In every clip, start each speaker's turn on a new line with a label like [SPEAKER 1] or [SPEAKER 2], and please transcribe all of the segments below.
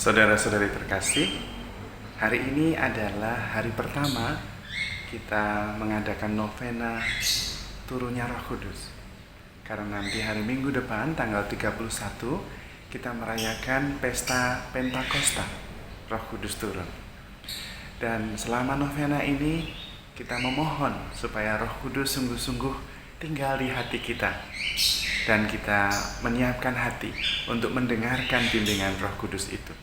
[SPEAKER 1] Saudara-saudari terkasih, hari ini adalah hari pertama kita mengadakan novena turunnya Roh Kudus. Karena nanti hari Minggu depan tanggal 31 kita merayakan pesta Pentakosta, Roh Kudus turun. Dan selama novena ini kita memohon supaya Roh Kudus sungguh-sungguh tinggal di hati kita. Dan kita menyiapkan hati untuk mendengarkan bimbingan Roh Kudus itu.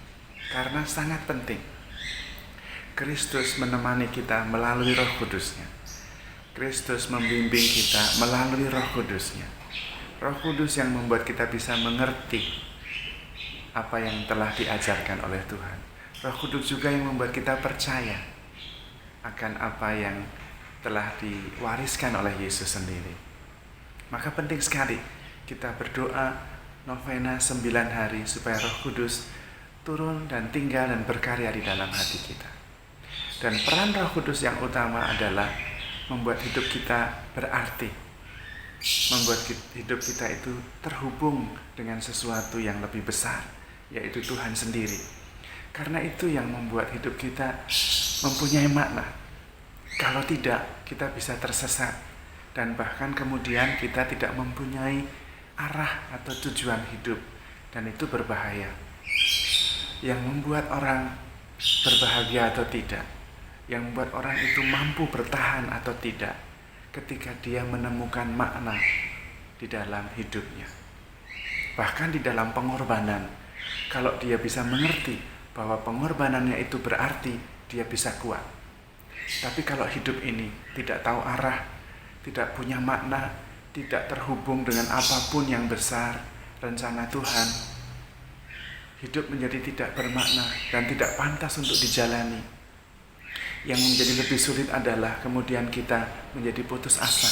[SPEAKER 1] Karena sangat penting. Kristus menemani kita melalui Roh Kudusnya. Kristus membimbing kita melalui Roh Kudusnya. Roh Kudus yang membuat kita bisa mengerti apa yang telah diajarkan oleh Tuhan. Roh Kudus juga yang membuat kita percaya akan apa yang telah diwariskan oleh Yesus sendiri. Maka penting sekali kita berdoa novena 9 hari supaya Roh Kudus turun dan tinggal dan berkarya di dalam hati kita. Dan peran Roh Kudus yang utama adalah membuat hidup kita berarti, membuat hidup kita itu terhubung dengan sesuatu yang lebih besar, yaitu Tuhan sendiri. Karena itu yang membuat hidup kita mempunyai makna. Kalau tidak, kita bisa tersesat dan bahkan kemudian kita tidak mempunyai arah atau tujuan hidup, dan itu berbahaya. Yang membuat orang berbahagia atau tidak, yang membuat orang itu mampu bertahan atau tidak, ketika dia menemukan makna di dalam hidupnya. Bahkan di dalam pengorbanan, kalau dia bisa mengerti bahwa pengorbanannya itu berarti, dia bisa kuat. Tapi kalau hidup ini tidak tahu arah, tidak punya makna, tidak terhubung dengan apapun yang besar, rencana Tuhan, hidup menjadi tidak bermakna dan tidak pantas untuk dijalani. Yang menjadi lebih sulit adalah kemudian kita menjadi putus asa.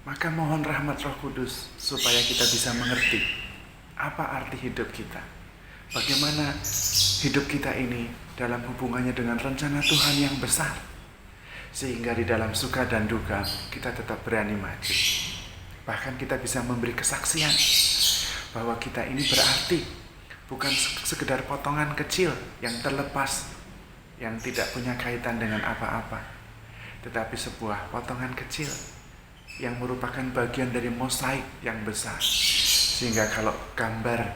[SPEAKER 1] Maka mohon rahmat Roh Kudus supaya kita bisa mengerti apa arti hidup kita. Bagaimana hidup kita ini dalam hubungannya dengan rencana Tuhan yang besar. Sehingga di dalam suka dan duka kita tetap berani maju. Bahkan kita bisa memberi kesaksian bahwa kita ini berarti, bukan sekedar potongan kecil yang terlepas, yang tidak punya kaitan dengan apa-apa, tetapi sebuah potongan kecil yang merupakan bagian dari mosaik yang besar. Sehingga kalau gambar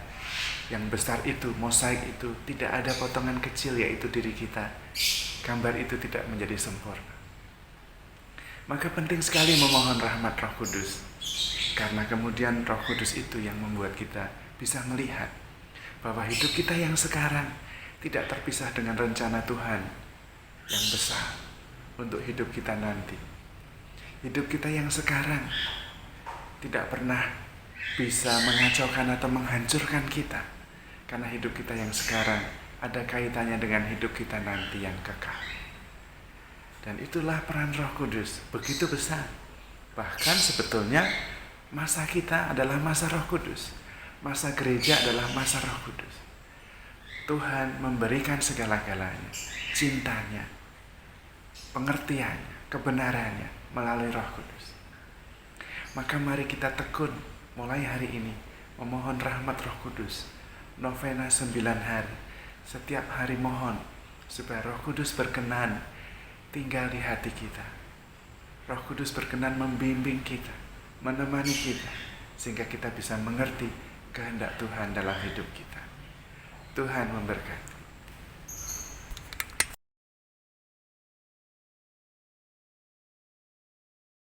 [SPEAKER 1] yang besar itu, mosaik itu, tidak ada potongan kecil, yaitu diri kita, gambar itu tidak menjadi sempurna. Maka penting sekali memohon rahmat Roh Kudus, karena kemudian Roh Kudus itu yang membuat kita bisa melihat bahwa hidup kita yang sekarang tidak terpisah dengan rencana Tuhan yang besar untuk hidup kita nanti. Hidup kita yang sekarang tidak pernah bisa mengacaukan atau menghancurkan kita, karena hidup kita yang sekarang ada kaitannya dengan hidup kita nanti yang kekal. Dan itulah peran Roh Kudus, begitu besar. Bahkan sebetulnya masa kita adalah masa Roh Kudus. Masa gereja adalah masa Roh Kudus. Tuhan memberikan segala-galanya, cintanya, pengertiannya, kebenarannya melalui Roh Kudus. Maka mari kita tekun mulai hari ini memohon rahmat Roh Kudus. Novena 9 hari, setiap hari mohon supaya Roh Kudus berkenan tinggal di hati kita. Roh Kudus berkenan membimbing kita, menemani kita, sehingga kita bisa mengerti kehendak Tuhan dalam hidup kita. Tuhan memberkati.